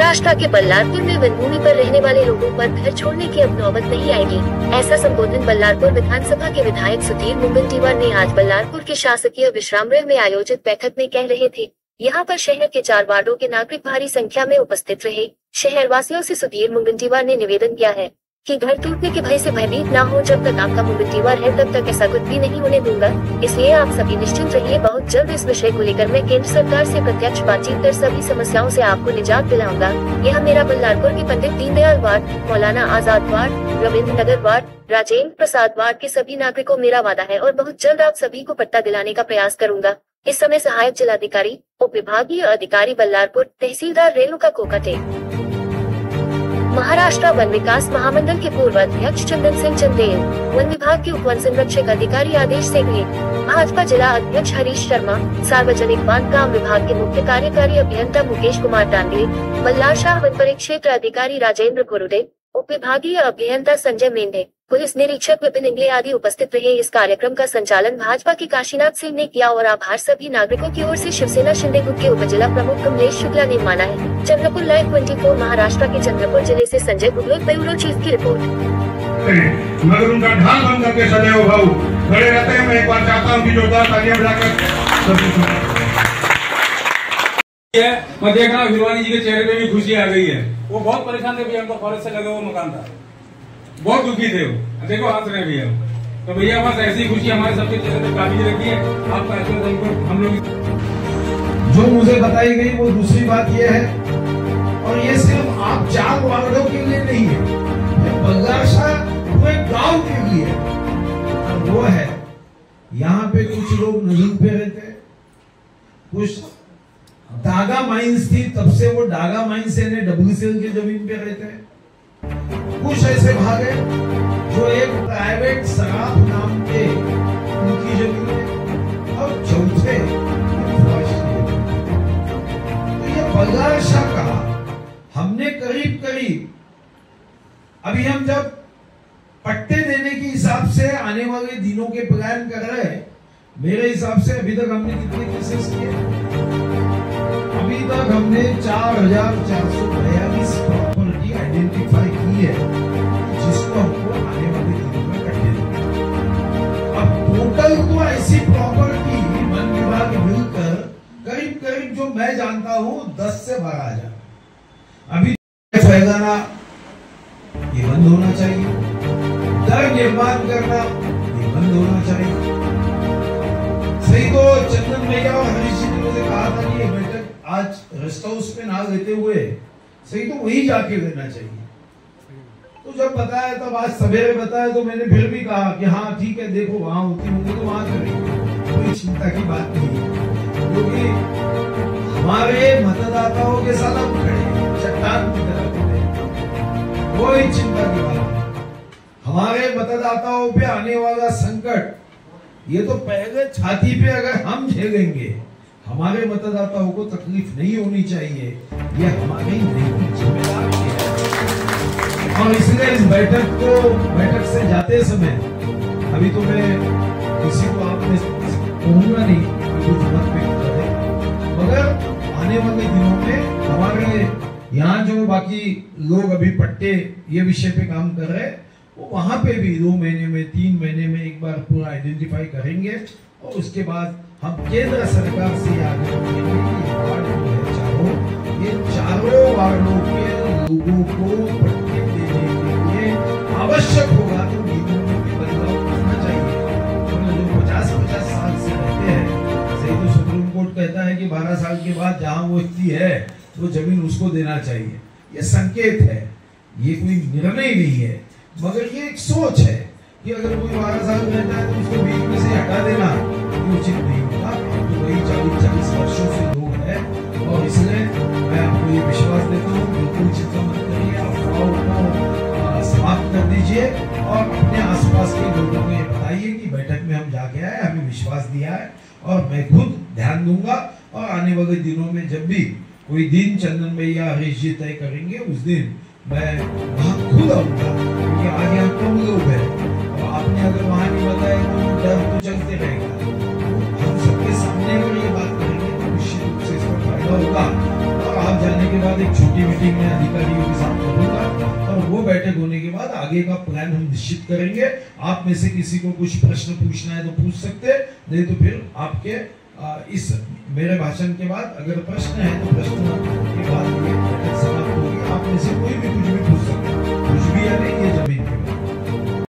महाराष्ट्र के बल्लारपुर में वनभूमि पर रहने वाले लोगों पर घर छोड़ने की अब नौबत नहीं आएगी। ऐसा संबोधन बल्लारपुर विधानसभा के विधायक सुधीर मुनगंटीवार ने आज बल्लारपुर के शासकीय विश्राम गृह में आयोजित बैठक में कह रहे थे। यहाँ पर शहर के 4 वार्डों के नागरिक भारी संख्या में उपस्थित रहे। शहर वासियों से सुधीर मुनगंटीवार ने निवेदन किया है कि घर टूटने के भय से भयभीत ना हो। जब तक आपका मुनगंटीवार है तब तक ऐसा कुछ भी नहीं होने दूंगा, इसलिए आप सभी निश्चिंत रहिए। बहुत जल्द इस विषय को लेकर मैं केंद्र सरकार से प्रत्यक्ष बातचीत कर सभी समस्याओं से आपको निजात दिलाऊंगा। यह मेरा बल्लारपुर के पंडित दीनदयाल वार्ड, मौलाना आजाद वार्ड, रविंद्र नगर वार्ड, राजेंद्र प्रसाद वार्ड के सभी नागरिकों मेरा वादा है और बहुत जल्द आप सभी को पट्टा दिलाने का प्रयास करूंगा। इस समय सहायक जिलाधिकारी, उप विभागीय अधिकारी बल्लारपुर, तहसीलदार रेणुका कोका थे। महाराष्ट्र वन विकास महामंडल के पूर्व अध्यक्ष चंदन सिंह चंदेल, वन विभाग के उप वन संरक्षक अधिकारी आदेश सेगले, भाजपा जिला अध्यक्ष हरीश शर्मा, सार्वजनिक बांधकाम विभाग के मुख्य कार्यकारी अभियंता मुकेश कुमार डांगले, बल्लारशाह वन परिक्षेत्र अधिकारी राजेंद्र कुरुडे, उप विभागीय अभियंता संजय मेंढे, पुलिस निरीक्षक विपिन इंगले आदि उपस्थित रहे। इस कार्यक्रम का संचालन भाजपा के काशीनाथ सिंह ने किया और आभार सभी नागरिकों की ओर से शिवसेना शिंदे गुट के उपजिला प्रमुख कमलेश शुक्ला ने माना है। चंद्रपुर लाइव 24 महाराष्ट्र के चंद्रपुर जिले से संजय गुगलोत, ब्यूरो चीफ की रिपोर्ट। मगर उनका ढाल बन करके सदैव भाऊ खड़े रहते हैं। मैं एक बार चाहता हूँ कि जोरदार तालियां बजाकर मैं देख रहा हूँ हिरवानी जी के चेहरे पे भी खुशी आ गई है। वो बहुत परेशान थे भैया, उनका फॉरेस्ट से लगा हुआ मकान था, बहुत दुखी थे वो। देखो हंस रहे भैया। तो भैया बस ऐसी खुशी हमारे सबके चेहरे पे काफी रखी है। आपका आशीर्वाद हम लोग जो मुझे बताई गई वो दूसरी बात ये है, और ये सिर्फ आप 4 वार्डों के लिए नहीं है, ये बल्लारशाह पूरे गांव के लिए है। और वो है यहाँ पे कुछ लोग नजर पे रहते, कुछ डागा माइंस थी तब से वो डागा माइंस से WCL की जमीन पे रहते हैं। कुछ ऐसे भाग है जो एक प्राइवेट शराब नाम के उनकी जमीन है, और चौथे तो ये बल्लारशाह का हमने करीब अभी हम जब पट्टे देने के हिसाब से आने वाले दिनों के प्लान कर रहे हैं, मेरे हिसाब से अभी तक हमने कितने केसेस किए? अभी तक हमने 4442 प्रॉपर्टी आइडेंटिफाई की है जिसको हमको आने वाले दिनों में कट्टे देंगे। अब टोटल तो ऐसी प्रॉपर्टी वन विभाग मिलकर करीब जो मैं जानता हूं 10 से 12,000। अभी फैलाना ये बंद होना चाहिए, डर निर्माण करना ये बंद होना चाहिए। सही तो चंदन भैया और हरीश जी ने मुझे कहा था कि ये बैठक आज रेस्ट हाउस में ना लेते हुए सही तो वही जाके लेना चाहिए। तो जब बताया तब आज सवेरे बताया तो मैंने फिर भी कहा कि हाँ ठीक है, देखो वहां होती होंगी तो वहां करेंगे, कोई चिंता की बात नहीं है, क्योंकि हमारे मतदाताओं के साथ हम खड़े हैं, चट्टान की तरह खड़े हैं, कोई चिंता की बात नहीं। हमारे मतदाताओं पे आने वाला संकट ये तो पहले छाती पे अगर हम झेलेंगे, हमारे मतदाताओं को तकलीफ नहीं होनी चाहिए, ये हमारी नहीं जिम्मेदारी है। और इसलिए इस बैठक से जाते समय अभी तो मैं किसी को आपने कहूंगा नहीं कुछ मत पे करे, मगर आने वाले दिनों में हमारे यहाँ जो बाकी लोग अभी पट्टे ये विषय पे काम कर रहे हैं, वो वहां पे भी 2 महीने में 3 महीने में एक बार पूरा आइडेंटिफाई करेंगे और उसके बाद हम केंद्र सरकार से आगे ये चारों वार्डों के लोगों को पट्टे देने के लिए आवश्यक होगा तो नियमों में भी बदलाव करना चाहिए। तो जो 50-50 साल से रहते हैं, सही तो सुप्रीम कोर्ट कहता है कि 12 साल के बाद जहां वो स्थिति है वो जमीन उसको देना चाहिए। ये संकेत है, ये कोई निर्णय नहीं है, मगर ये एक सोच है कि अगर कोई 12 साल रहता है तो उसको बीच में से हटा देना उचित नहीं होगा। तो वही 40 वर्षों से लोग हैं और इसलिए मैं आपको ये विश्वास देता हूँ, बिल्कुल चिंता मत करिए, अफवाहों को समाप्त कर दीजिए और अपने आसपास के लोगों को ये बताइए कि बैठक में हम जाके आए, हमें विश्वास दिया है और मैं खुद ध्यान दूंगा। और आने वाले दिनों में जब भी कोई दिन चंदन भैया हरीश जी तय करेंगे उस दिन मैं वहाँ खुद आऊंगा, क्योंकि आज यहाँ कम लोग हैं और आपने अगर वहाँ नहीं बताया तो डर तो चलते रहेगा। हम सबके सामने अगर ये बात करेंगे तो निश्चित रूप से इसका फायदा होगा और आप जाने के बाद एक छोटी मीटिंग में अधिकारियों के साथ करूंगा और वो बैठक होने के बाद आगे का प्लान हम निश्चित करेंगे। आप में से किसी को कुछ प्रश्न पूछना है तो पूछ सकते, नहीं तो फिर आपके इस मेरे भाषण के बाद अगर प्रश्न है तो प्रश्न के बाद ये बैठक समाप्त होगी। आप में से कोई भी कुछ भी पूछ सकते हैं।